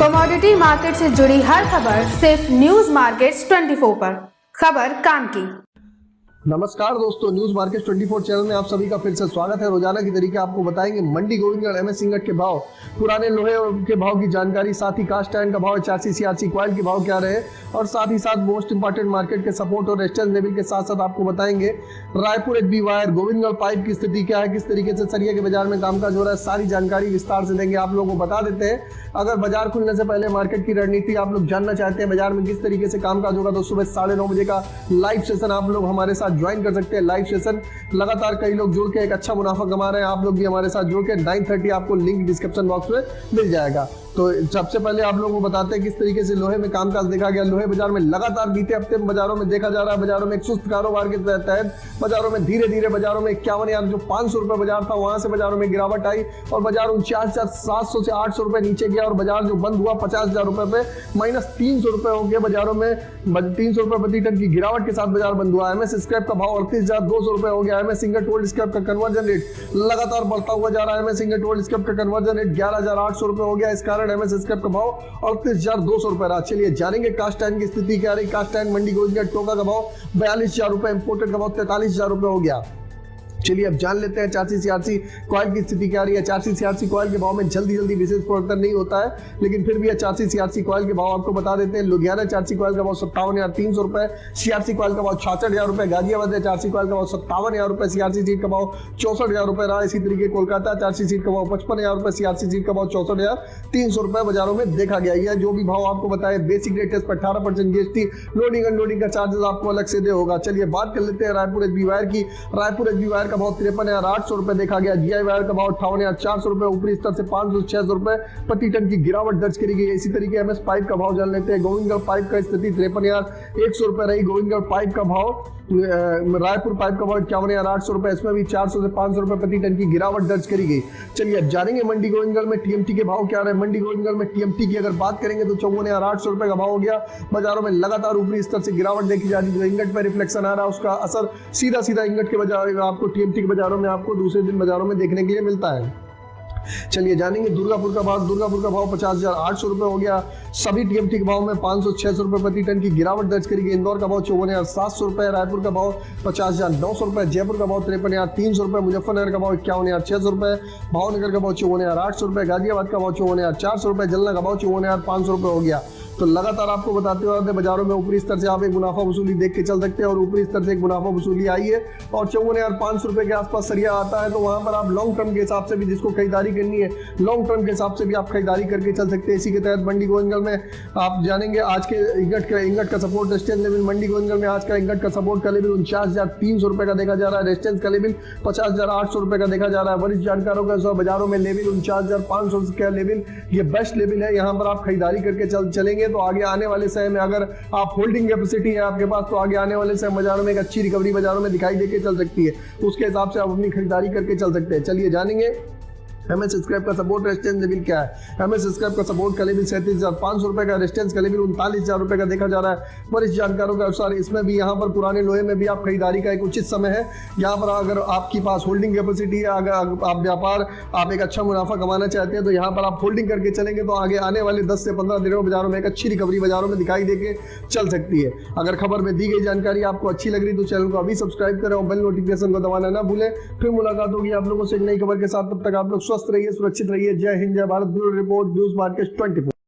Commodity market से जुड़ी हर खबर सिर्फ न्यूज मार्केट्स 24 पर। खबर काम की। नमस्कार दोस्तों, न्यूज मार्केट 24 चैनल में आप सभी का फिर से स्वागत है। रोजाना की तरीके आपको बताएंगे मंडी गोविंदगढ़ एमएस इंगट के भाव, पुराने लोहे के भाव की जानकारी, साथ ही कास्ट आयरन का भाव, HRC CRC क्वाइल के भाव क्या रहे और साथ ही साथ मोस्ट इंपॉर्टेंट मार्केट के सपोर्ट और रेजिस्टेंस लेवल के साथ साथ आपको बताएंगे Raipur HB wire, Gobindgarh pipe की स्थिति क्या है, किस तरीके से सरिया के बाजार में कामकाज हो रहा है, सारी जानकारी विस्तार से देंगे। आप लोगों को बता देते हैं, अगर बाजार खुलने से पहले मार्केट की रणनीति आप लोग जानना चाहते हैं, बाजार में किस तरीके से कामकाज होगा, तो सुबह 9:30 बजे का लाइव सेशन आप लोग हमारे साथ ज्वाइन कर सकते हैं। लाइव सेशन लगातार कई लोग जुड़ के एक अच्छा मुनाफा कमा रहे हैं, आप लोग भी हमारे साथ जुड़ के 9:30 आपको लिंक डिस्क्रिप्शन बॉक्स में मिल जाएगा। तो सबसे पहले आप लोगों को बताते हैं किस तरीके से लोहे में कामकाज देखा गया। लोहे बाजार में लगातार बीते हफ्ते बाजारों में देखा जा रहा है, बाजारों में एक सुस्त कारोबार के तहत बाजारों में धीरे धीरे बाजारों में 51,000 जो 500 रुपए बाजार था वहां से बाजारों में गिरावट आई और बाजार 49,700 से 800 रुपए नीचे गया और बाजार जो बंद हुआ 50,000 रुपए पे -300 रुपए हो गया। बाजारों में 300 रुपए प्रति टन की गिरावट के साथ बाजार बंद हुआ। एमएस स्क्रैप का भाव 38,200 रुपए हो गया। एमएस इंगट ओल्ड स्क्रैप का कन्वर्जन रेट लगातार बढ़ता हुआ जा रहा है। एमएस इंगट ओल्ड स्क्रैप का कन्वर्जन रेट 11,800 रुपए हो गया। इस कारण एमएस स्क्रैप का भाव 38,200 रुपए रहा। चलिए जानेंगे कास्ट आयरन की स्थिति क्या रही। कास्ट आयरन मंडी गोविंदगढ़ टोका का भाव 42,000 रुपए, इंपोर्टेड का भाव 43,000 रुपए हो गया। चलिए अब जान लेते हैं HRC CRC कॉइल की स्थिति क्या रही है। HRC CRC कॉइल के भाव में जल्दी विशेष परिवर्तन नहीं होता है, लेकिन फिर भी HRC CRC कॉइल के भाव आपको बता देते हैं। लुधियाना HRC कॉइल का भाव 57,300 रुपए, CRC कॉइल का भाव 66,000 रुपए, गाजियाबाद HRC कॉइल का भाव 57,000 रुपए, CRC सीट का भाव 64,000 रुपए रहा। इसी तरीके कोलकाता HRC सीट का भाव 55,000 रुपए, CRC सीट का भाव 64,300 रुपए बाजारों में देखा गया। यह जो भी भाव आपको बताए, बेसिक रेट पर 18% GST, लोडिंग अनलोडिंग का चार्जेस आपको अलग से दे होगा। चलिए बात कर लेते हैं रायपुर HB वायर की। रायपुर HB वायर का भाव 53,800 रुपए देखा गया। GI वायर का भाव 58,400 रुपए, ऊपरी स्तर से 500-600 रुपए प्रति टन की गिरावट दर्ज करी गई। इसी तरीके एमएस पाइप का भाव जान लेते हैं। गोविंदगढ़ पाइप का स्थिति 53,100 रुपए रही। गोविंदगढ़ पाइप का भाव, रायपुर पाइप का भाव 51,800 रुपए, इसमें भी 400 से 500 रुपए प्रति टन की गिरावट दर्ज करी गई। चलिए अब जानेंगे मंडी गोविंदगढ़ में TMT के भाव क्या रहे। मंडी गोविंदगढ़ में TMT की अगर बात करेंगे तो 54,800 रुपए का भाव हो गया। बाजारों में लगातार ऊपरी स्तर से गिरावट देखी जा रही है। जो इंगट पर रिफ्लेक्शन आ रहा है उसका असर सीधा इंगट के बाजार आपको TMT के बाजारों में आपको दूसरे दिन बाजारों में देखने के लिए मिलता है। चलिए जानेंगे दुर्गापुर का भाव। दुर्गापुर का भाव 50,800 रुपए हो गया। सभी TMT के भाव में 500-600 रुपए प्रति टन की गिरावट दर्ज करी गई। इंदौर का भाव 54,700 रुपए, रायपुर का भाव 50,900 रुपए, जयपुर का भाव 53,300 रुपए, मुजफ्फरनगर का भाव 51,600 रुपए, भावनगर का भाव 54,800 रुपए, गाजियाबाद का भाव 54,400 रुपए, जलना का भाव 54,500 रुपए हो गया। तो लगातार आपको बताते हुए बाजारों में ऊपरी स्तर से आप एक मुनाफा वसूली देख के चल सकते हैं और ऊपरी स्तर से एक मुनाफा वसूली आई है और 54,500 रुपए के आसपास सरिया आता है। तो वहां पर आप लॉन्ग टर्म के हिसाब से भी, जिसको खरीदारी करनी है लॉन्ग टर्म के हिसाब से भी आप खरीदारी करके चल सकते हैं। इसी के तहत मंडी गोविंदगढ़ में आप जानेंगे आज के इंगट का सपोर्ट रेजिस्टेंस लेवल। मंडी गोविंदगढ़ में आज का इंगट का सपोर्ट का लेवल 49,300 रुपए का देखा जा रहा है। रेजिस्टेंस का लेवल 50,800 रुपए का देखा जा रहा है। वरिष्ठ जानकारों के अनुसार बाजारों में लेवल 49,500 का लेवल ये बेस्ट लेवल है। यहाँ पर आप खरीदारी करके चलेंगे तो आगे आने वाले समय में, अगर आप होल्डिंग कैपेसिटी है आपके पास, तो आगे आने वाले समय बाजारों में एक अच्छी रिकवरी बाजारों में दिखाई देके चल सकती है। उसके हिसाब से आप अपनी खरीदारी करके चल सकते हैं। चलिए जानेंगे एमएस स्क्रैप का सपोर्ट रेजिस्टेंस लेवल क्या है। एमएस स्क्रैप का सपोर्ट का लेवल 37,500 रुपए का, रेजिस्टेंस का लेवल 39,000 रुपए का देखा जा रहा है। वरिष्ठ जानकारों के अनुसार इसमें भी, यहाँ पर पुराने लोहे में भी आप खरीदारी का एक उचित समय है। यहाँ पर अगर आपके पास होल्डिंग कैपेसिटी है, अगर आप व्यापार, आप एक अच्छा मुनाफा कमाना चाहते हैं, तो यहाँ पर आप होल्डिंग करके चलेंगे तो आगे आने वाले 10 से 15 दिनों में बाजारों में एक अच्छी रिकवरी बाजारों में दिखाई देके चल सकती है। अगर खबर में दी गई जानकारी आपको अच्छी लग रही तो चैनल को अभी सब्सक्राइब करें और बेल नोटिफिकेशन को दबाना ना भूलें। फिर मुलाकात होगी आप लोगों से एक नई खबर के साथ। तब तक आप लोग स्वस्थ रहिए, सुरक्षित रहिए। जय हिंद, जय Bharat. Bureau report, news market 24।